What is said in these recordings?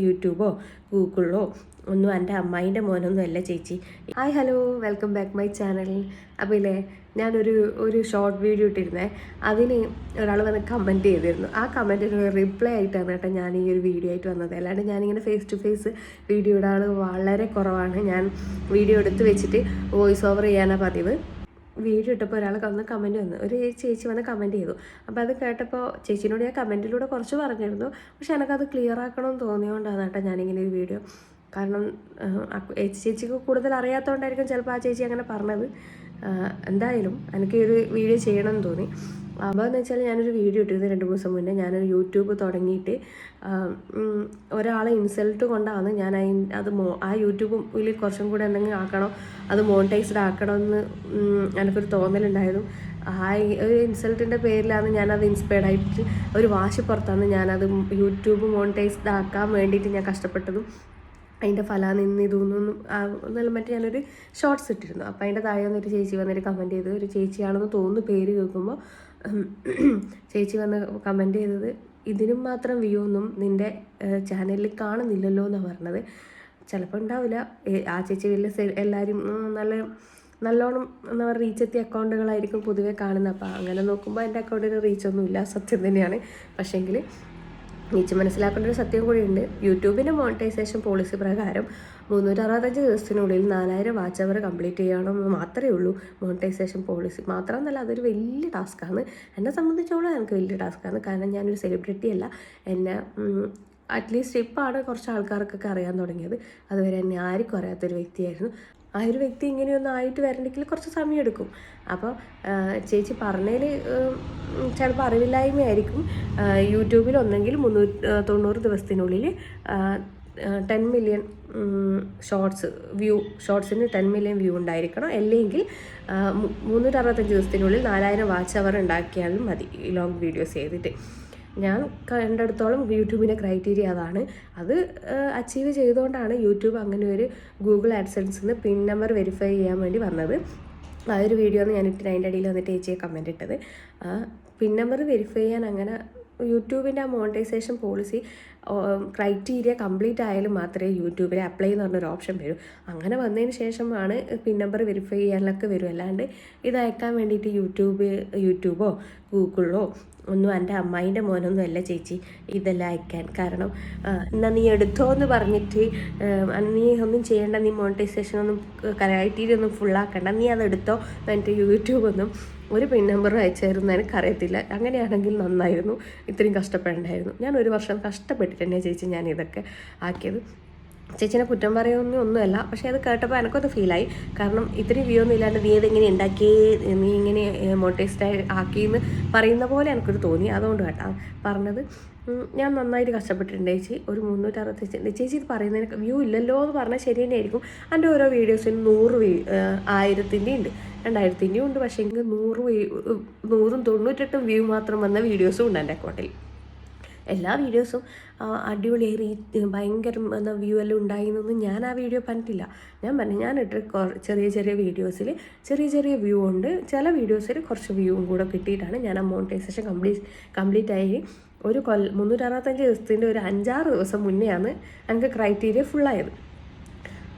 യൂട്യൂബോ ഗൂഗിളിലോ ഒന്നും എൻ്റെ അമ്മായിൻ്റെ മോനൊന്നും അല്ല ചേച്ചി. Hi hello, welcome back my channel. അപ്പോൾ ഇല്ലേ, ഞാനൊരു ഷോർട്ട് വീഡിയോ ഇട്ടിരുന്നേ. അതിന് ഒരാൾ വന്ന് കമൻറ്റ് ചെയ്തിരുന്നു. ആ കമൻറ്റിന് റിപ്ലൈ ആയിട്ടാണ് കേട്ടോ ഞാൻ ഈ ഒരു വീഡിയോ ആയിട്ട് വന്നത്. അല്ലാണ്ട് ഞാനിങ്ങനെ ഫേസ് ടു ഫേസ് വീഡിയോ ഇടാൻ വളരെ കുറവാണ്. ഞാൻ വീഡിയോ എടുത്ത് വെച്ചിട്ട് വോയിസ് ഓവർ ചെയ്യാനാണ് പതിവ്. വീഡിയോ ഇട്ടപ്പോൾ ഒരാൾ വന്ന് കമൻറ്റ് വന്നു, ഒരു ചേച്ചി വന്ന് കമൻറ്റ് ചെയ്തു. അപ്പോൾ അത് കേട്ടപ്പോൾ ചേച്ചീനോട് ഞാൻ കമൻറ്റിലൂടെ കുറച്ച് പറഞ്ഞിരുന്നു. പക്ഷെ എനിക്കത് ക്ലിയർ ആക്കണമെന്ന് തോന്നിയോണ്ടാണ് കേട്ടോ ഞാനിങ്ങനെ ഒരു വീഡിയോ. കാരണം ചേച്ചിക്ക് കൂടുതൽ അറിയാത്തതുകൊണ്ടായിരിക്കും ചിലപ്പോൾ ആ ചേച്ചി അങ്ങനെ പറഞ്ഞത്. എന്തായാലും എനിക്ക് ഒരു വീഡിയോ ചെയ്യണമെന്ന് തോന്നി. അപ്പോൾ എന്ന് വെച്ചാൽ ഞാനൊരു വീഡിയോ ഇട്ടിരുന്നു 2-3 ദിവസം മുന്നേ. ഞാനൊരു യൂട്യൂബ് തുടങ്ങിയിട്ട് ഒരാളെ ഇൻസൾട്ട് കൊണ്ടാണ് ഞാൻ ആ യൂട്യൂബിൽ കുറച്ചും കൂടെ എന്തെങ്കിലും ആക്കണോ, അത് മോണിറ്റൈസ്ഡ് ആക്കണമെന്ന് എനിക്കൊരു തോന്നലുണ്ടായിരുന്നു. ആ ഒരു ഇൻസൾട്ടിൻ്റെ പേരിലാണ് ഞാനത് ഇൻസ്പയർഡ് ആയിട്ട് ഒരു വാശിപ്പുറത്താണ് ഞാനത് യൂട്യൂബ് മോണിറ്റൈസ്ഡ് ആക്കാൻ വേണ്ടിയിട്ട് ഞാൻ കഷ്ടപ്പെട്ടതും. അതിൻ്റെ ഫലമാണ് ഇന്ന് ഇതൊന്നും നല്ല മറ്റേ ഞാനൊരു ഷോർട്സ് ഇട്ടിരുന്നു. അപ്പോൾ അതിൻ്റെ താഴെ വന്നൊരു ചേച്ചി വന്നിട്ട് കമൻറ്റ് ചെയ്തത്, ഒരു ചേച്ചിയാണെന്ന് തോന്നുന്നു പേര് കേൾക്കുമ്പോൾ. ചേച്ചി വന്ന് കമൻറ്റ് ചെയ്തത്, ഇതിനും മാത്രം വ്യൂ ഒന്നും നിൻ്റെ ചാനലിൽ കാണുന്നില്ലല്ലോ എന്നാണ് പറഞ്ഞത്. ചിലപ്പോൾ ഉണ്ടാവില്ല. ആ ചേച്ചി വലിയ എല്ലാവരും നല്ലോണം എന്താ പറയുക റീച്ചെത്തിയ അക്കൗണ്ടുകളായിരിക്കും പൊതുവെ കാണുന്നത്. അപ്പോൾ അങ്ങനെ നോക്കുമ്പോൾ എൻ്റെ അക്കൗണ്ടിന് റീച്ചൊന്നുമില്ല, സത്യം തന്നെയാണ്. പക്ഷേങ്കിൽ നീച്ച് മനസ്സിലാക്കേണ്ട ഒരു സത്യം കൂടിയുണ്ട്. യൂട്യൂബിൻ്റെ മോണിറ്റൈസേഷൻ പോളിസി പ്രകാരം 365 ദിവസത്തിനുള്ളിൽ 4000 വാച്ച് അവർ കംപ്ലീറ്റ് ചെയ്യണമെന്ന് മാത്രമേ ഉള്ളൂ മോണിറ്റൈസേഷൻ പോളിസി. മാത്രമെന്നല്ല, അതൊരു വലിയ ടാസ്ക്കാണ്. എന്നെ സംബന്ധിച്ചോളം എനിക്ക് വലിയ ടാസ്ക്കാണ്. കാരണം ഞാനൊരു സെലിബ്രിറ്റി അല്ല. എന്നെ അറ്റ്ലീസ്റ്റ് ഇപ്പോഴാണ് കുറച്ച് ആൾക്കാർക്കൊക്കെ അറിയാൻ തുടങ്ങിയത്. അതുവരെ എന്നെ ആർക്കും അറിയാത്തൊരു വ്യക്തിയായിരുന്നു. ആ ഒരു വ്യക്തി ഇങ്ങനെയൊന്നും ആയിട്ട് വരണമെങ്കിൽ കുറച്ച് സമയമെടുക്കും. അപ്പോൾ ചേച്ചി പറഞ്ഞതിൽ ചിലപ്പോൾ അറിവില്ലായ്മയായിരിക്കും. യൂട്യൂബിൽ ഒന്നെങ്കിൽ 390 ദിവസത്തിനുള്ളിൽ 10 മില്യൺ ഷോർട്സിന് 10 മില്യൺ വ്യൂ ഉണ്ടായിരിക്കണം. അല്ലെങ്കിൽ 365 ദിവസത്തിനുള്ളിൽ 4000 വാച്ച് അവർ ഉണ്ടാക്കിയാലും മതി ലോങ് വീഡിയോസ് ചെയ്തിട്ട്. ഞാൻ കണ്ടെടുത്തോളം യൂട്യൂബിൻ്റെ ക്രൈറ്റീരിയ അതാണ്. അത് അച്ചീവ് ചെയ്തുകൊണ്ടാണ് യൂട്യൂബ് അങ്ങനെ ഒരു ഗൂഗിൾ ആഡ്സെൻസിന് പിൻ നമ്പർ വെരിഫൈ ചെയ്യാൻ വേണ്ടി വന്നത്. ആ ഒരു വീഡിയോ ആണ് ഞാൻ ഇട്ടിട്ട് അതിൻ്റെ അടിയിൽ വന്നിട്ട് ചേച്ചിയെ കമൻറ്റ് ഇട്ടത്. പിൻ നമ്പർ വെരിഫൈ ചെയ്യാൻ അങ്ങനെ യൂട്യൂബിൻ്റെ ആ മോണിറ്റൈസേഷൻ പോളിസി ക്രൈറ്റീരിയ കംപ്ലീറ്റ് ആയാലും മാത്രമേ യൂട്യൂബിൽ അപ്ലൈ എന്ന് പറഞ്ഞൊരു ഓപ്ഷൻ വരും. അങ്ങനെ വന്നതിന് ശേഷമാണ് പിൻ നമ്പർ വെരിഫൈ ചെയ്യാനൊക്കെ വരും. അല്ലാണ്ട് ഇത് അയക്കാൻ വേണ്ടിയിട്ട് യൂട്യൂബോ ഗൂഗിളിലോ ഒന്നും എൻ്റെ അമ്മായിൻ്റെ മോനൊന്നും അല്ല ചേച്ചി ഇതെല്ലാം അയക്കാൻ. കാരണം എന്നാൽ നീ എടുത്തോ എന്ന് പറഞ്ഞിട്ട് നീ ഒന്നും ചെയ്യേണ്ട, നീ മോണിറ്റൈസേഷൻ ഒന്നും ക്രൈറ്റീരിയ ഒന്നും ഫുള്ളാക്കണ്ട, നീ അതെടുത്തോ എന്നിട്ട് യൂട്യൂബൊന്നും ഒരു പിൻ നമ്പർ അയച്ചായിരുന്നു എനിക്കറിയത്തില്ല. അങ്ങനെയാണെങ്കിൽ നന്നായിരുന്നു, ഇത്രയും കഷ്ടപ്പെടേണ്ടായിരുന്നു. ഞാൻ 1 വർഷം കഷ്ടപ്പെട്ടിട്ട് തന്നെയാണ് ചേച്ചി ഞാൻ ഇതൊക്കെ ആക്കിയത്. ചേച്ചിനെ കുറ്റം ഒന്നുമല്ല. പക്ഷേ അത് കേട്ടപ്പോൾ എനിക്കത് ഫീലായി. കാരണം ഇത്രയും വ്യൂ ഒന്നും ഇല്ലാണ്ട് നീ ഇതെങ്ങനെ ഉണ്ടാക്കി, നീ ഇങ്ങനെ മോണിറ്റൈസ്ഡ് ആക്കിയെന്ന് പറയുന്ന പോലെ എനിക്കൊരു തോന്നി. അതുകൊണ്ട് കേട്ടോ പറഞ്ഞത്. ഞാൻ നന്നായിട്ട് കഷ്ടപ്പെട്ടിട്ടുണ്ട് ചേച്ചി. ഒരു 365 ചേച്ചി ഇത് പറയുന്നതിന് വ്യൂ ഇല്ലല്ലോ എന്ന് പറഞ്ഞാൽ ശരി തന്നെയായിരിക്കും. എൻ്റെ ഓരോ വീഡിയോസിന് 100 1000-ൻ്റെ ഉണ്ട്, 2000-ൻ്റെ ഉണ്ട്. പക്ഷേ എങ്കിൽ 100-98 വ്യൂ മാത്രം വന്ന വീഡിയോസും ഉണ്ട് എൻ്റെ അക്കൗണ്ടിൽ. എല്ലാ വീഡിയോസും അടിപൊളിയായി ഭയങ്കര വ്യൂ എല്ലാം ഉണ്ടായിരുന്നൊന്നും ഞാൻ ആ വീഡിയോ പറഞ്ഞിട്ടില്ല. ഞാനിട്ട് ചെറിയ ചെറിയ വീഡിയോസിൽ ചെറിയ വ്യൂ ഉണ്ട്. ചില വീഡിയോസിൽ കുറച്ച് വ്യൂവും കൂടെ കിട്ടിയിട്ടാണ് ഞാൻ ആ മോണിറ്റൈസേഷൻ കംപ്ലീറ്റ് ആയി. 365 ദിവസത്തിൻ്റെ ഒരു 5-6 ദിവസം മുന്നെയാണ് എനിക്ക് ക്രൈറ്റീരിയ ഫുള്ളായത്.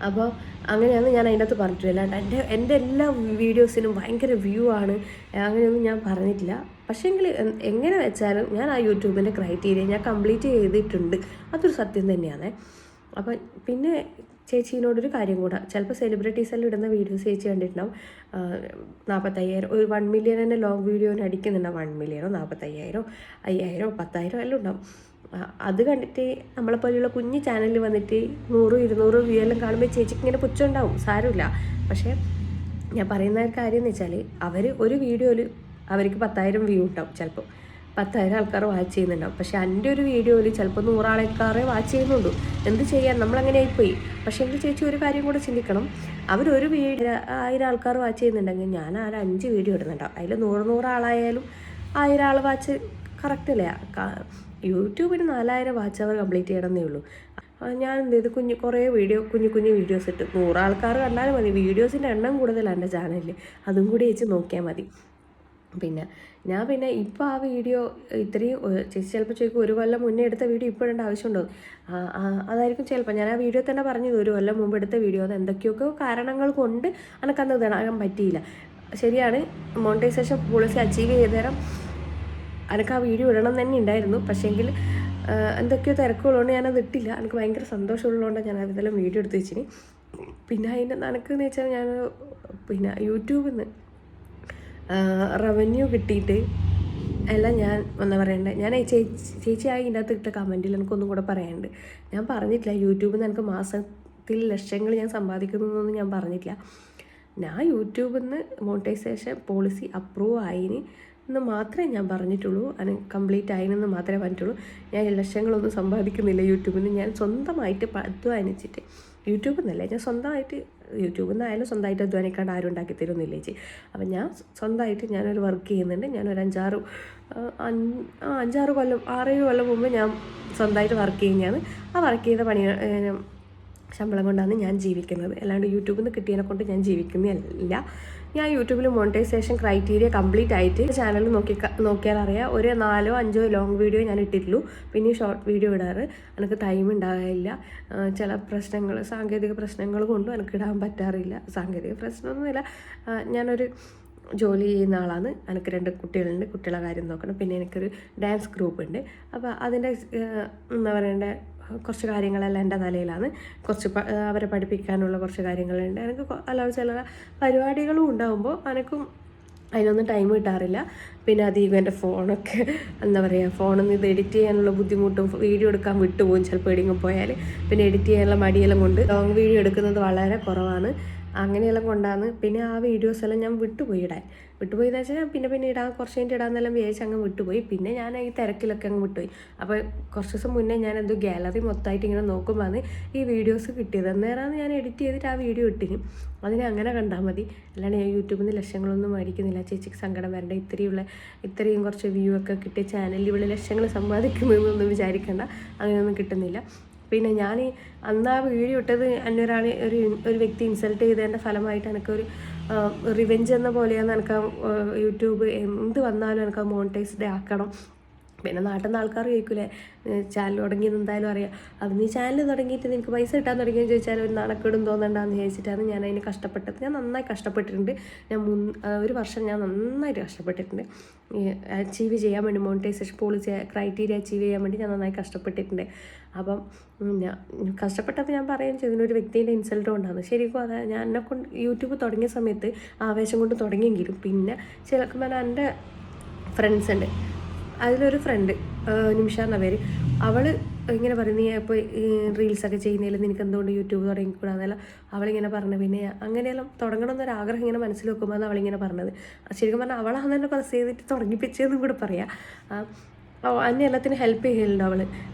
അപ്പോൾ അങ്ങനെയാണ് ഞാൻ അതിൻ്റെ അകത്ത് പറഞ്ഞിട്ടില്ല. അല്ലാണ്ട് എൻ്റെ എല്ലാ വീഡിയോസിനും ഭയങ്കര വ്യൂ ആണ് അങ്ങനെയൊന്നും ഞാൻ പറഞ്ഞിട്ടില്ല. പക്ഷേങ്കിൽ എങ്ങനെ വെച്ചാലും ഞാൻ ആ യൂട്യൂബിൻ്റെ ക്രൈറ്റീരിയ ഞാൻ കംപ്ലീറ്റ് ചെയ്തിട്ടുണ്ട്, അതൊരു സത്യം തന്നെയാണ്. അപ്പം പിന്നെ ചേച്ചീനോടൊരു കാര്യം കൂടെ, ചിലപ്പോൾ സെലിബ്രിറ്റീസ് എല്ലാം ഇടുന്ന വീഡിയോസ് ചേച്ചി കണ്ടിട്ടുണ്ടാവും. 45,000 ഒരു 1 മില്യൺ തന്നെ ലോങ് വീഡിയോന് അടിക്കുന്നുണ്ടാവും. 1 മില്യണോ 45,000 5,000 10,000 എല്ലാം ഉണ്ടാവും. അത് കണ്ടിട്ട് നമ്മളെപ്പോലെയുള്ള കുഞ്ഞ് ചാനലിൽ വന്നിട്ട് 100-200 വ്യൂ എല്ലാം കാണുമ്പോൾ ചേച്ചിക്ക് ഇങ്ങനെ പുച്ഛമുണ്ടാവും. സാരമില്ല. പക്ഷേ ഞാൻ പറയുന്ന ഒരു കാര്യം എന്ന് വെച്ചാൽ ഒരു വീഡിയോയിൽ അവർക്ക് 10,000 വ്യൂ ഉണ്ടാവും. ചിലപ്പോൾ 10,000 ആൾക്കാർ വാച്ച് ചെയ്യുന്നുണ്ടാവും. പക്ഷേ എൻ്റെ ഒരു വീഡിയോയിൽ ചിലപ്പോൾ 100 ആൾക്കാരെ വാച്ച് ചെയ്യുന്നുള്ളൂ. എന്ത് ചെയ്യാൻ, നമ്മളങ്ങനെ ആയിപ്പോയി. പക്ഷേ എങ്കിൽ ചേച്ചി ഒരു കാര്യം കൂടെ ചിന്തിക്കണം. അവരൊരു വീഡിയോ 1000 ആൾക്കാർ വാച്ച് ചെയ്യുന്നുണ്ടെങ്കിൽ ഞാൻ ആ 5 വീഡിയോ ഇടുന്നുണ്ടാവും. അതിൽ 100 ആളായാലും 1000 ആൾ വാച്ച് കറക്റ്റ് അല്ലേ? യൂട്യൂബിന് 4000 വാച്ച് അവർ കംപ്ലീറ്റ് ചെയ്യണമെന്നേ ഉള്ളൂ. ഞാൻ എന്ത് ചെയ്ത് കുറേ കുഞ്ഞു വീഡിയോസ് ഇട്ട് 100 ആൾക്കാർ കണ്ടാലും മതി. വീഡിയോസിൻ്റെ എണ്ണം കൂടുതലാണ് എൻ്റെ ചാനലിൽ. അതും കൂടി വെച്ച് നോക്കിയാൽ മതി. പിന്നെ ഞാൻ പിന്നെ ഇപ്പോൾ ആ വീഡിയോ ഇത്രയും ചേച്ചി ചിലപ്പോൾ ചോദിക്കും 1 കൊല്ലം മുന്നേ എടുത്ത വീഡിയോ ഇപ്പോൾ ഇടേണ്ട ആവശ്യമുണ്ടോ? അതായിരിക്കും ചിലപ്പോൾ. ഞാൻ ആ വീഡിയോ തന്നെ പറഞ്ഞത് 1 കൊല്ലം മുമ്പ് എടുത്ത വീഡിയോ അത് എന്തൊക്കെയൊക്കെ കാരണങ്ങൾ കൊണ്ട് എനിക്കന്ന് ഇടാൻ പറ്റിയില്ല. ശരിയാണ്, മോണിറ്റൈസേഷൻ പോളിസി അച്ചീവ് ചെയ്ത് തരാം എനിക്ക് ആ വീഡിയോ ഇടണം തന്നെ ഉണ്ടായിരുന്നു. പക്ഷേങ്കിൽ എന്തൊക്കെയോ തിരക്കുള്ളതുകൊണ്ട് ഞാനത് ഇട്ടില്ല. എനിക്ക് ഭയങ്കര സന്തോഷമുള്ളതുകൊണ്ടാണ് ഞാൻ അതെല്ലാം വീഡിയോ എടുത്ത് വെച്ചിന്. പിന്നെ അതിൻ്റെ എനിക്കെന്ന് വെച്ചാൽ ഞാൻ പിന്നെ യൂട്യൂബിൽ നിന്ന് റവന്യൂ കിട്ടിയിട്ട് എല്ലാം ഞാൻ എന്താ പറയണ്ടേ, ഞാൻ ചേച്ചിയായി ഇതിൻ്റെ അകത്ത് ഇട്ട കമൻറ്റിൽ എനിക്കൊന്നും കൂടെ പറയാനുണ്ട്. ഞാൻ പറഞ്ഞിട്ടില്ല യൂട്യൂബിൽ നിന്ന് എനിക്ക് മാസത്തിൽ ലക്ഷങ്ങൾ ഞാൻ സമ്പാദിക്കുന്നതൊന്നും ഞാൻ പറഞ്ഞിട്ടില്ല. ഞാൻ യൂട്യൂബിൽ നിന്ന് മോണിറ്റൈസേഷൻ പോളിസി അപ്രൂവ് ആയിന് എന്ന് മാത്രമേ ഞാൻ പറഞ്ഞിട്ടുള്ളൂ. അതിന് കംപ്ലീറ്റ് ആയിനെന്ന് മാത്രമേ പറഞ്ഞിട്ടുള്ളൂ. ഞാൻ ലക്ഷങ്ങളൊന്നും സമ്പാദിക്കുന്നില്ല യൂട്യൂബിൽ നിന്ന്. ഞാൻ സ്വന്തമായിട്ട് അധ്വാനിച്ചിട്ട്, യൂട്യൂബിൽ നിന്നല്ലേ, ഞാൻ സ്വന്തമായിട്ട് യൂട്യൂബിൽ നിന്നായാലും സ്വന്തമായിട്ട് അധ്വാനിക്കാണ്ട് ആരും ഉണ്ടാക്കി തരുന്നില്ല ചേച്ചി. അപ്പം ഞാൻ സ്വന്തമായിട്ട് ഞാനൊരു വർക്ക് ചെയ്യുന്നുണ്ട്. ഞാനൊരു 5-6 കൊല്ലം 6-7 കൊല്ലം മുമ്പ് ഞാൻ സ്വന്തമായിട്ട് വർക്ക് ചെയ്യുന്നതാണ്. ആ വർക്ക് ചെയ്ത ശമ്പളം കൊണ്ടാണ് ഞാൻ ജീവിക്കുന്നത്. അല്ലാണ്ട് യൂട്യൂബിൽ നിന്ന് കിട്ടിയതിനെ കൊണ്ട് ഞാൻ ജീവിക്കുന്നില്ല. ഞാൻ യൂട്യൂബിൽ മോണിറ്റൈസേഷൻ ക്രൈറ്റീരിയ കംപ്ലീറ്റ് ആയിട്ട് ചാനൽ നോക്കിയാൽ അറിയാം. ഒരു 4-5 ലോങ് വീഡിയോ ഞാൻ ഇട്ടിട്ടുള്ളൂ. പിന്നെ ഷോർട്ട് വീഡിയോ ഇടാറ് എനിക്ക് ടൈം ഉണ്ടാകില്ല. ചില പ്രശ്നങ്ങൾ, സാങ്കേതിക പ്രശ്നങ്ങൾ കൊണ്ടും എനിക്ക് ഇടാൻ പറ്റാറില്ല. സാങ്കേതിക പ്രശ്നമൊന്നുമില്ല, ഞാനൊരു ജോലി ചെയ്യുന്ന ആളാണ്. എനിക്ക് 2 കുട്ടികളുണ്ട്, കുട്ടികളെ കാര്യം നോക്കണം. പിന്നെ എനിക്കൊരു ഡാൻസ് ഗ്രൂപ്പ് ഉണ്ട്. അപ്പോൾ അതിൻ്റെ എന്താ പറയണ്ടേ കുറച്ച് കാര്യങ്ങളെല്ലാം എൻ്റെ തലയിലാണ്. കുറച്ച് അവരെ പഠിപ്പിക്കാനുള്ള കുറച്ച് കാര്യങ്ങളുണ്ട്. എനിക്ക് അല്ലാതെ ചില പരിപാടികളും ഉണ്ടാകുമ്പോൾ എനിക്കും അതിനൊന്നും ടൈം കിട്ടാറില്ല. പിന്നെ അധികം എൻ്റെ ഫോണൊക്കെ എന്താ പറയുക, ഫോണിൽ നിന്ന് ഇത് എഡിറ്റ് ചെയ്യാനുള്ള ബുദ്ധിമുട്ടും വീഡിയോ എടുക്കാൻ വിട്ടുപോകും ചിലപ്പോൾ എവിടെയെങ്കിലും പോയാൽ. പിന്നെ എഡിറ്റ് ചെയ്യാനുള്ള മടിയെല്ലാം കൊണ്ട് ലോങ് വീഡിയോ എടുക്കുന്നത് വളരെ കുറവാണ്. അങ്ങനെയെല്ലാം കൊണ്ടാണ് പിന്നെ ആ വീഡിയോസ് എല്ലാം ഞാൻ വിട്ടുപോയി എന്ന് വെച്ചാൽ ഞാൻ പിന്നെ ഇടാൻ കുറച്ച് കഴിഞ്ഞിട്ട് ഇടാന്നെല്ലാം വിചാരിച്ച് അങ്ങ് വിട്ടുപോയി. പിന്നെ ഞാൻ ഈ തിരക്കിലൊക്കെ അങ്ങ് വിട്ടുപോയി. അപ്പോൾ കുറച്ച് ദിവസം മുന്നേ ഞാൻ എന്തോ ഗാലറി മൊത്തമായിട്ട് ഇങ്ങനെ നോക്കുമ്പോൾ ഈ വീഡിയോസ് കിട്ടിയത്. അന്നേരമാണ് ഞാൻ എഡിറ്റ് ചെയ്തിട്ട് ആ വീഡിയോ ഇട്ടിന്. അതിനെ അങ്ങനെ കണ്ടാൽ മതി. അല്ലാണ്ട് ഞാൻ യൂട്യൂബിൽ നിന്ന് ലക്ഷങ്ങളൊന്നും മേടിക്കുന്നില്ല. ചേച്ചിക്ക് സങ്കടം വരണ്ട. ഇത്രയും കുറച്ച് വ്യൂ ഒക്കെ കിട്ടിയ ചാനലിൽ ഇവിടെ ലക്ഷങ്ങൾ സമ്പാദിക്കുന്നതെന്നൊന്നും വിചാരിക്കേണ്ട. അങ്ങനെയൊന്നും കിട്ടുന്നില്ല. പിന്നെ ഞാൻ അന്ന് ആ വീഡിയോ ഇട്ടത് എന്നെ ഒരു വ്യക്തി ഇൻസൾട്ട് ചെയ്തതിൻ്റെ ഫലമായിട്ട് എനിക്കൊരു റിവെഞ്ച് എന്ന പോലെയാണ് എനിക്ക് യൂട്യൂബ് എന്ത് വന്നാലും എനിക്ക് മോണിറ്റൈസ്ഡ് ആക്കണം. പിന്നെ നാട്ടിൽ നിന്ന് ആൾക്കാർ ചോദിക്കൂലേ ചാനൽ തുടങ്ങിയത് എന്തായാലും അറിയാം. അത് നീ ചാനൽ തുടങ്ങിയിട്ട് നിനക്ക് പൈസ കിട്ടാൻ തുടങ്ങിയെന്ന് ചോദിച്ചാൽ ഒരു നാണക്കേടും തോന്നണ്ടെന്ന് ചോദിച്ചിട്ടാണ് ഞാൻ അതിന് കഷ്ടപ്പെട്ടത്. ഞാൻ നന്നായി കഷ്ടപ്പെട്ടിട്ടുണ്ട്. ഞാൻ 1 വർഷം ഞാൻ നന്നായിട്ട് കഷ്ടപ്പെട്ടിട്ടുണ്ട്. അച്ചീവ് ചെയ്യാൻ വേണ്ടി മോണിറ്റൈസേഷൻ പോളിസി ക്രൈറ്റീരിയ അച്ചീവ് ചെയ്യാൻ വേണ്ടി ഞാൻ നന്നായി കഷ്ടപ്പെട്ടിട്ടുണ്ട്. അപ്പം ഞാൻ കഷ്ടപ്പെട്ടത് ഞാൻ പറയുകയും ചെയ്തു ഒരു വ്യക്തിൻ്റെ ഇൻസൾട്ട് കൊണ്ടാണ്. ശരിക്കും അത് ഞാൻ എന്നെക്കൊണ്ട് യൂട്യൂബ് തുടങ്ങിയ സമയത്ത് ആവേശം കൊണ്ട് തുടങ്ങിയെങ്കിലും പിന്നെ ചിലപ്പോൾ എൻ്റെ ഫ്രണ്ട്സ് ഉണ്ട്. അതിലൊരു ഫ്രണ്ട് നിമിഷ എന്ന പേര്, അവൾ ഇങ്ങനെ പറയും നീ ഇപ്പോൾ റീൽസൊക്കെ ചെയ്യുന്നതിൽ നിനക്ക് എന്തുകൊണ്ട് യൂട്യൂബ് തുടങ്ങിക്കൂടാന്നല്ല അവളിങ്ങനെ പറഞ്ഞു. പിന്നെ അങ്ങനെയെല്ലാം തുടങ്ങണമെന്നൊരാഗ്രഹം ഇങ്ങനെ മനസ്സിൽ വെക്കുമ്പോൾ അവളിങ്ങനെ പറഞ്ഞത്. ശരിക്കും പറഞ്ഞാൽ അവളാണ് തന്നെ പ്രസ് ചെയ്തിട്ട് തുടങ്ങിപ്പിച്ചതെന്നും കൂടെ പറയാം. എന്നെ എല്ലാത്തിനും ഹെൽപ്പ് ചെയ്യലുണ്ട് അവൾ.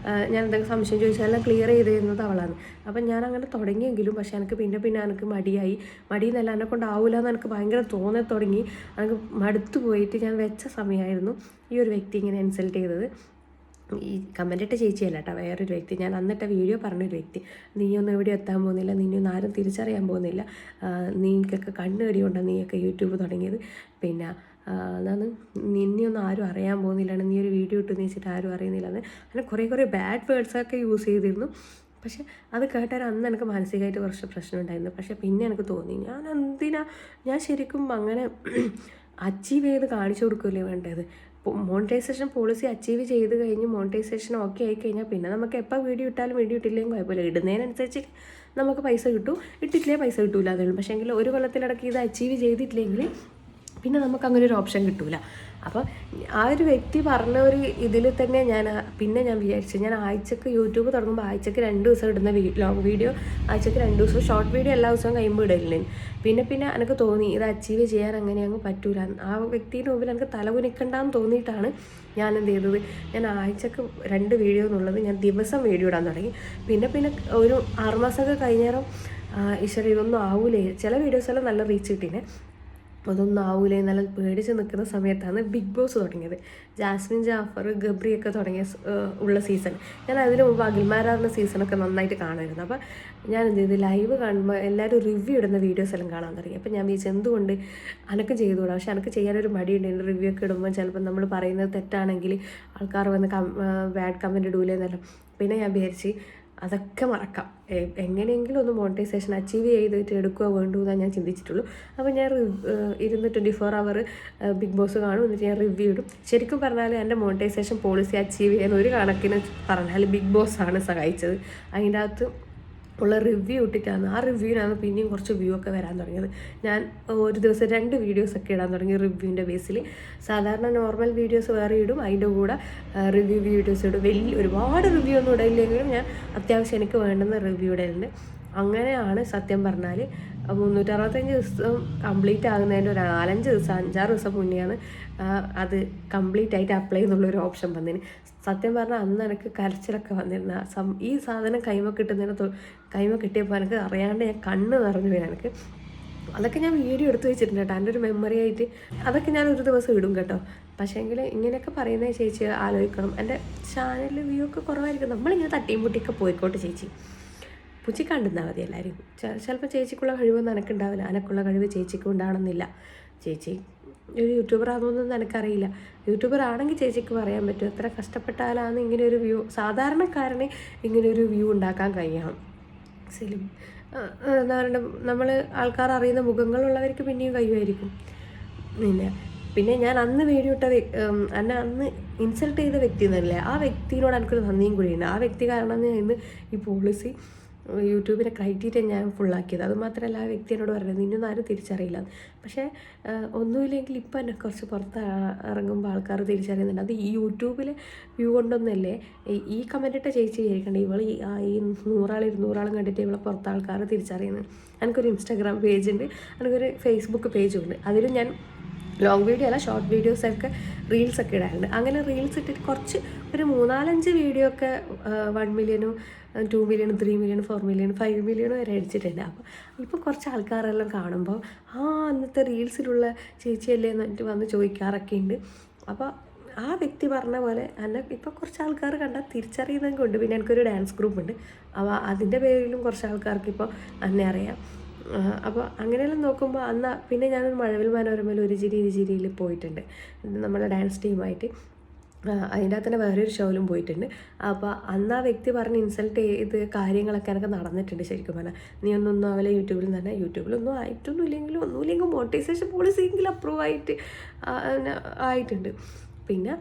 ഞാൻ എന്തെങ്കിലും സംശയം ചോദിച്ചാൽ എല്ലാം ക്ലിയർ ചെയ്ത് തരുന്നത് അവളാണ്. അപ്പം ഞാൻ അങ്ങനെ തുടങ്ങിയെങ്കിലും പക്ഷേ എനിക്ക് പിന്നെ എനിക്ക് മടിയെന്നല്ല എന്നെ കൊണ്ടാവില്ല എന്ന് എനിക്ക് ഭയങ്കര തുടങ്ങി. എനിക്ക് മടുത്തു പോയിട്ട് ഞാൻ വെച്ച സമയമായിരുന്നു ഈ ഒരു വ്യക്തി ഇങ്ങനെ ഇൻസൾട്ട് ചെയ്തത്. ഈ കമൻറ്റിട്ട ചേച്ചിയല്ല കേട്ടോ, വേറൊരു വ്യക്തി. ഞാൻ അന്നിട്ട വീഡിയോ പറഞ്ഞൊരു വ്യക്തി. നീയൊന്നും എവിടെ എത്താൻ പോകുന്നില്ല, നിന്നെയൊന്നും ആരും തിരിച്ചറിയാൻ പോകുന്നില്ല, നീക്കൊക്കെ കണ്ണുകടിയുണ്ടാണ് നീയൊക്കെ യൂട്യൂബ് തുടങ്ങിയത്. പിന്നെ അതാണ് നിന്നെയൊന്നും ആരും അറിയാൻ പോകുന്നില്ലാണ്, നീ ഒരു വീഡിയോ ഇട്ട് വെച്ചിട്ട് ആരും അറിയുന്നില്ല എന്ന് അങ്ങനെ കുറേ ബാഡ് വേർഡ്സൊക്കെ യൂസ് ചെയ്തിരുന്നു. പക്ഷെ അത് കേട്ടാൽ അന്ന് എനിക്ക് മാനസികമായിട്ട് കുറച്ച് പ്രശ്നം ഉണ്ടായിരുന്നു. പക്ഷെ പിന്നെ എനിക്ക് തോന്നി ഞാൻ ശരിക്കും അങ്ങനെ അച്ചീവ് ചെയ്ത് കാണിച്ചു കൊടുക്കുകയല്ലേ വേണ്ടത്. മോണിറ്റൈസേഷൻ പോളിസി അച്ചീവ് ചെയ്ത് കഴിഞ്ഞ് മോണിറ്റൈസേഷൻ ഓക്കെ ആയിക്കഴിഞ്ഞാൽ പിന്നെ നമുക്ക് എപ്പോൾ വീഡിയോ ഇട്ടാലും വീഡിയോ ഇട്ടില്ലെങ്കിൽ കുഴപ്പമില്ല. ഇടുന്നതിനനുസരിച്ച് നമുക്ക് പൈസ കിട്ടും, ഇട്ടിട്ടില്ലേ പൈസ കിട്ടൂല അതുള്ളൂ. പക്ഷേ എങ്കിൽ 1 കൊല്ലത്തിലിടയ്ക്ക് ഇത് അച്ചീവ് ചെയ്തിട്ടില്ലെങ്കിൽ പിന്നെ നമുക്ക് അങ്ങനെ ഒരു ഓപ്ഷൻ കിട്ടൂല. അപ്പോൾ ആ ഒരു വ്യക്തി പറഞ്ഞ ഒരു ഇതിൽ തന്നെ ഞാൻ വിചാരിച്ചു ഞാൻ ആഴ്ചക്ക് യൂട്യൂബ് തുടങ്ങുമ്പോൾ ആഴ്ചക്ക് 2 ദിവസം ഇടുന്ന ലോങ് വീഡിയോ, ആഴ്ചക്ക് 2 ദിവസം ഷോർട്ട് വീഡിയോ എല്ലാ ദിവസവും കഴിയുമ്പോൾ ഇടലില്ല. പിന്നെ എനിക്ക് തോന്നി ഇത് അച്ചീവ് ചെയ്യാൻ അങ്ങനെ അങ്ങ് പറ്റൂല. ആ വ്യക്തിയുടെ മുമ്പിൽ എനിക്ക് തലകുനിക്കണ്ടെന്ന് തോന്നിയിട്ടാണ് ഞാൻ എന്ത് ചെയ്തത്, ഞാൻ ആഴ്ചക്ക് 2 വീഡിയോ എന്നുള്ളത് ഞാൻ ദിവസം വീഡിയോ ഇടാൻ തുടങ്ങി. പിന്നെ ഒരു 6 മാസമൊക്കെ കഴിഞ്ഞേരം ഈശ്വര ഇതൊന്നും ആവൂലേ, ചില വീഡിയോസെല്ലാം നല്ല റീച്ച് കിട്ടീനെ. അതൊന്നും ആവൂലേ എന്നെല്ലാം പേടിച്ച് നിൽക്കുന്ന സമയത്താണ് ബിഗ് ബോസ് തുടങ്ങിയത്. ജാസ്മിൻ ജാഫർ ഗബ്രിയൊക്കെ തുടങ്ങിയ ഉള്ള സീസൺ. ഞാൻ അതിന് മുമ്പ് അഖിൽമാരാറിൻ്റെ സീസണൊക്കെ നന്നായിട്ട് കാണുമായിരുന്നു. അപ്പോൾ ഞാൻ എന്ത് ചെയ്തു, ലൈവ് കാണുമ്പോൾ എല്ലാവരും റിവ്യൂ ഇടുന്ന വീഡിയോസ് എല്ലാം കാണാൻ തുടങ്ങി. അപ്പോൾ ഞാൻ വിചാരിച്ചു എന്തുകൊണ്ട് അനക്ക് ചെയ്തുകൂടാ. പക്ഷെ എനിക്ക് ചെയ്യാനൊരു മടിയുണ്ട്. എൻ്റെ റിവ്യൂ ഒക്കെ ഇടുമ്പോൾ ചിലപ്പോൾ നമ്മൾ പറയുന്നത് തെറ്റാണെങ്കിൽ ആൾക്കാർ വന്ന് ബാഡ് കമൻറ്റ് ഇടൂലെന്നെല്ലാം. പിന്നെ ഞാൻ വിചാരിച്ച് അതൊക്കെ മറക്കാം, എങ്ങനെയെങ്കിലും ഒന്ന് മോണിറ്റൈസേഷൻ അച്ചീവ് ചെയ്തിട്ട് എടുക്കുക വേണ്ടൂ എന്നാണ് ഞാൻ ചിന്തിച്ചിട്ടുള്ളൂ. അപ്പോൾ ഞാൻ 24 hour ബിഗ് ബോസ് കാണും, എന്നിട്ട് ഞാൻ റിവ്യൂ ഇടും. ശരിക്കും പറഞ്ഞാൽ എൻ്റെ മോണിറ്റൈസേഷൻ പോളിസി അച്ചീവ് ചെയ്യാൻ ഒരു കണക്കിന് പറഞ്ഞാൽ ബിഗ് ബോസ് ആണ് സഹായിച്ചത്. അതിൻ്റെ അകത്ത് ഉള്ള റിവ്യൂ ഇട്ടിട്ടാണ്, ആ റിവ്യൂവിനാണ് പിന്നെയും കുറച്ച് വ്യൂ ഒക്കെ വരാൻ തുടങ്ങിയത്. ഞാൻ ഒരു ദിവസം 2 വീഡിയോസൊക്കെ ഇടാൻ തുടങ്ങി റിവ്യൂവിൻ്റെ ബേസിൽ. സാധാരണ നോർമൽ വീഡിയോസ് വേറെ ഇടും, അതിൻ്റെ കൂടെ റിവ്യൂ വീഡിയോസ് ഇടും. ഒരുപാട് റിവ്യൂ ഒന്നും ഇടയില്ലെങ്കിലും ഞാൻ അത്യാവശ്യം എനിക്ക് വേണ്ടുന്ന റിവ്യൂ ഇടലുണ്ട്. അങ്ങനെയാണ് സത്യം പറഞ്ഞാൽ 365 ദിവസം കംപ്ലീറ്റ് ആകുന്നതിൻ്റെ ഒരു 4-5 ദിവസം 5-6 ദിവസം മുന്നെയാണ് അത് കംപ്ലീറ്റ് ആയിട്ട് അപ്ലൈ എന്നുള്ളൊരു ഓപ്ഷൻ വന്നതിന്. സത്യം പറഞ്ഞാൽ അന്ന് എനിക്ക് കരച്ചിലൊക്കെ വന്നിരുന്ന ഈ സാധനം കൈമ കിട്ടിയപ്പോൾ എനിക്ക് അറിയാണ്ട് ഞാൻ കണ്ണ് നിറഞ്ഞു വരും എനിക്ക്. അതൊക്കെ ഞാൻ വീഡിയോ എടുത്ത് വെച്ചിട്ടുണ്ട് കേട്ടോ, എൻ്റെ ഒരു മെമ്മറി ആയിട്ട്. അതൊക്കെ ഞാൻ ഒരു ദിവസം ഇടും കേട്ടോ. പക്ഷേങ്കിൽ ഇങ്ങനെയൊക്കെ പറയുന്നത് ചേച്ചി ആലോചിക്കണം, എൻ്റെ ചാനലിൽ വ്യൂ ഒക്കെ കുറവായിരിക്കും. നമ്മളിങ്ങനെ തട്ടിയും മുട്ടിയൊക്കെ പോയിക്കോട്ടെ ചേച്ചി, പുച്ചി കണ്ടുന്നാൽ മതി എല്ലാവരും. ചിലപ്പോൾ ചേച്ചിക്കുള്ള കഴിവൊന്നും എനിക്കുണ്ടാവില്ല, എനക്കുള്ള കഴിവ് ചേച്ചിക്ക് ഉണ്ടാവണമെന്നില്ല. ചേച്ചി ഒരു യൂട്യൂബർ ആകുമെന്നൊന്നും എനിക്കറിയില്ല. യൂട്യൂബർ ആണെങ്കിൽ ചേച്ചിക്ക് പറയാൻ പറ്റും എത്ര കഷ്ടപ്പെട്ടാലാണ് ഇങ്ങനെ ഒരു വ്യൂ, സാധാരണക്കാരനെ ഇങ്ങനെ ഒരു വ്യൂ ഉണ്ടാക്കാൻ കഴിയണം. എന്താ പറയുക, നമ്മൾ ആൾക്കാർ അറിയുന്ന മുഖങ്ങളുള്ളവർക്ക് പിന്നെയും കഴിയുമായിരിക്കും. പിന്നെ ഞാൻ അന്ന് വീഡിയോ ഇട്ട എന്നെ അന്ന് ഇൻസൾട്ട് ചെയ്ത വ്യക്തി എന്നല്ലേ, ആ വ്യക്തിയോട് എനിക്കൊരു നന്ദിയും കൂടിയുണ്ട്. ആ വ്യക്തി കാരണമാണ് ഞാൻ ഇന്ന് ഈ പോളിസി യൂട്യൂബിനെ ക്രൈറ്റീരിയ ഞാൻ ഫുള്ളാക്കിയത്. അതുമാത്രമല്ല ആ വ്യക്തി എന്നോട് പറയുന്നത് നിന്നൊന്നും ആരും തിരിച്ചറിയില്ല. പക്ഷേ ഒന്നുമില്ലെങ്കിൽ ഇപ്പം എന്നെ കുറച്ച് പുറത്ത് ഇറങ്ങുമ്പോൾ ആൾക്കാർ തിരിച്ചറിയുന്നുണ്ട്. അത് ഈ യൂട്യൂബിലെ വ്യൂ കൊണ്ടൊന്നല്ലേ ഈ കമൻ്റ് ഇട്ട ചേച്ചി വിചാരിക്കണ്ടേ ഇവൾ ഈ 100-200 കണ്ടിട്ട് ഇവളെ പുറത്ത് ആൾക്കാർ തിരിച്ചറിയുന്നത്. എനിക്കൊരു ഇൻസ്റ്റാഗ്രാം പേജുണ്ട്, എനിക്കൊരു ഫേസ്ബുക്ക് പേജും ഉണ്ട്. അതിലും ഞാൻ ലോങ് വീഡിയോ അല്ല ഷോർട്ട് വീഡിയോസൊക്കെ റീൽസൊക്കെ ഇടാറുണ്ട്. അങ്ങനെ റീൽസ് ഇട്ടിട്ട് കുറച്ച് ഒരു 3-4-5 വീഡിയോ ഒക്കെ 1 million 2 million 3 million 4 million 5 million വരെ അടിച്ചിട്ടുണ്ട്. അപ്പോൾ ഇപ്പോൾ കുറച്ച് ആൾക്കാരെല്ലാം കാണുമ്പോൾ അന്നത്തെ റീൽസിലുള്ള ചേച്ചിയല്ലേ എന്നിട്ട് വന്ന് ചോദിക്കാറൊക്കെ ഉണ്ട്. അപ്പോൾ ആ വ്യക്തി പറഞ്ഞ പോലെ എന്നെ ഇപ്പോൾ കുറച്ച് ആൾക്കാർ കണ്ടാൽ തിരിച്ചറിയുന്നത് കൊണ്ട്. പിന്നെ എനിക്കൊരു ഡാൻസ് ഗ്രൂപ്പ് ഉണ്ട്, അപ്പോൾ അതിൻ്റെ പേരിലും കുറച്ച് ആൾക്കാർക്ക് ഇപ്പോൾ എന്നെ അറിയാം. അപ്പോൾ അങ്ങനെയെല്ലാം നോക്കുമ്പോൾ അന്ന് പിന്നെ ഞാനൊരു മഴവിൽ മനോരമയിൽ ഒരു ചിരിയിൽ പോയിട്ടുണ്ട് നമ്മുടെ ഡാൻസ് ടീമായിട്ട്. അതിൻ്റെ അകത്ത് തന്നെ വേറൊരു ഷോയിലും പോയിട്ടുണ്ട്. അപ്പോൾ അന്ന് ആ വ്യക്തി പറഞ്ഞ് ഇൻസൾട്ട് ചെയ്ത് കാര്യങ്ങളൊക്കെ എനിക്ക് നടന്നിട്ടുണ്ട്. ശരിക്കും പറഞ്ഞാൽ നീ ഒന്നും ആവില്ല യൂട്യൂബിൽ തന്നെ, യൂട്യൂബിലൊന്നും ഒന്നുമില്ലെങ്കിൽ മോണിറ്റൈസേഷൻ പോളിസി എങ്കിലും അപ്രൂവ് ആയിട്ടുണ്ട്. പിന്നെ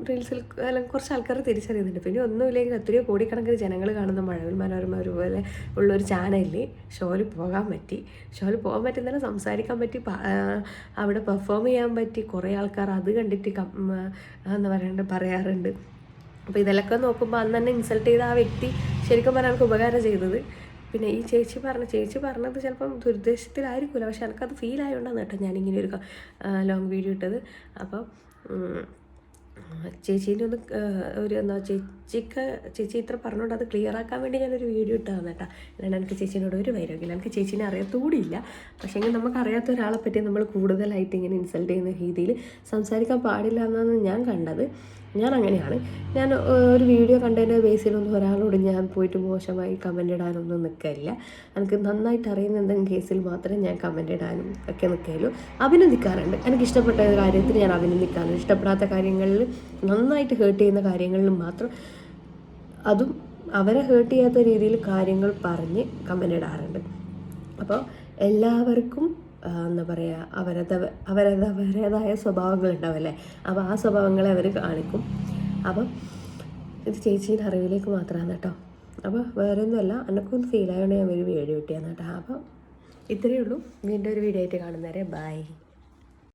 റീൽസിൽ എല്ലാം കുറച്ച് ആൾക്കാർ തിരിച്ചറിയുന്നുണ്ട്. പിന്നെ ഒന്നുമില്ലെങ്കിൽ എത്രയോ കോടിക്കണക്കിന് ജനങ്ങൾ കാണുന്ന മഴവിൽ മനോരമ ഒരുപോലെ ഉള്ളൊരു ചാനലിൽ ഷോയിൽ പോകാൻ പറ്റുന്നതിന് സംസാരിക്കാൻ പറ്റി, അവിടെ പെർഫോം ചെയ്യാൻ പറ്റി. കുറേ ആൾക്കാർ അത് കണ്ടിട്ട് പറയാറുണ്ട്. അപ്പോൾ ഇതെല്ലാം നോക്കുമ്പോൾ അന്ന് തന്നെ ഇൻസൾട്ട് ചെയ്ത ആ വ്യക്തി ശരിക്കും പറഞ്ഞാൽ എനിക്ക് ഉപകാരം ചെയ്തത്. പിന്നെ ഈ ചേച്ചി പറഞ്ഞത് ചിലപ്പം ദുരുദ്ദേശത്തിലായിരിക്കില്ല, പക്ഷെ എനിക്കത് ഫീൽ ആയതുകൊണ്ടാണ് കേട്ടോ ഞാനിങ്ങനെ ഒരു ലോങ് വീഡിയോ ഇട്ടത്. അപ്പോൾ ചേച്ചീൻ്റെ ഒന്ന് ചേച്ചി ഇത്ര പറഞ്ഞുകൊണ്ട് അത് ക്ലിയർ ആക്കാൻ വേണ്ടി ഞാനൊരു വീഡിയോ ഇട്ടതാണ് കേട്ടോ. അല്ലാണ്ട് എനിക്ക് ചേച്ചീനോട് ഒരു വൈരാഗ്യമില്ല, എനിക്ക് ചേച്ചീനെ അറിയത്തുകൂടിയില്ല. പക്ഷേ എങ്കിൽ നമുക്കറിയാത്ത ഒരാളെ പറ്റി നമ്മൾ കൂടുതലായിട്ട് ഇങ്ങനെ ഇൻസൾട്ട് ചെയ്യുന്ന രീതിയിൽ സംസാരിക്കാൻ പാടില്ല എന്നാണ് ഞാൻ കണ്ടത്. ഞാൻ അങ്ങനെയാണ്. ഞാൻ ഒരു വീഡിയോ കണ്ടതിൻ്റെ ബേസിലൊന്നും ഒരാളോട് ഞാൻ പോയിട്ട് മോശമായി കമൻ്റ് ഇടാനൊന്നും നിൽക്കില്ല. എനിക്ക് നന്നായിട്ട് അറിയുന്ന എന്തെങ്കിലും കേസിൽ മാത്രമേ ഞാൻ കമൻ്റ് ഇടാനും ഒക്കെ നിൽക്കുകയുള്ളൂ. അഭിനന്ദിക്കാറുണ്ട്, എനിക്ക് ഇഷ്ടപ്പെട്ട കാര്യത്തിൽ ഞാൻ അഭിനന്ദിക്കാറുണ്ട്. ഇഷ്ടപ്പെടാത്ത കാര്യങ്ങളിൽ, നന്നായിട്ട് ഹേർട്ട് ചെയ്യുന്ന കാര്യങ്ങളിലും മാത്രം, അതും അവരെ ഹേർട്ട് ചെയ്യാത്ത രീതിയിൽ കാര്യങ്ങൾ പറഞ്ഞ് കമൻ്റ് ഇടാറുണ്ട്. അപ്പോൾ എല്ലാവർക്കും എന്താ പറയുക അവരേതായ സ്വഭാവങ്ങളുണ്ടാവില്ലേ, അപ്പോൾ ആ സ്വഭാവങ്ങളെ അവർ കാണിക്കും. അപ്പം ഇത് ചേച്ചീൻ്റെ അറിവിലേക്ക് മാത്രമാണ് കേട്ടോ. അപ്പോൾ വേറെ ഒന്നുമല്ല, എനിക്കൊന്ന് ഫീൽ ആയതുകൊണ്ട് ഞാൻ ഒരു വീഡിയോ കിട്ടിയാണ് കേട്ടോ. അപ്പം ഇത്രയേ ഉള്ളൂ. വീണ്ടും ഒരു വീഡിയോ ആയിട്ട് കാണുന്നവരെ ബൈ.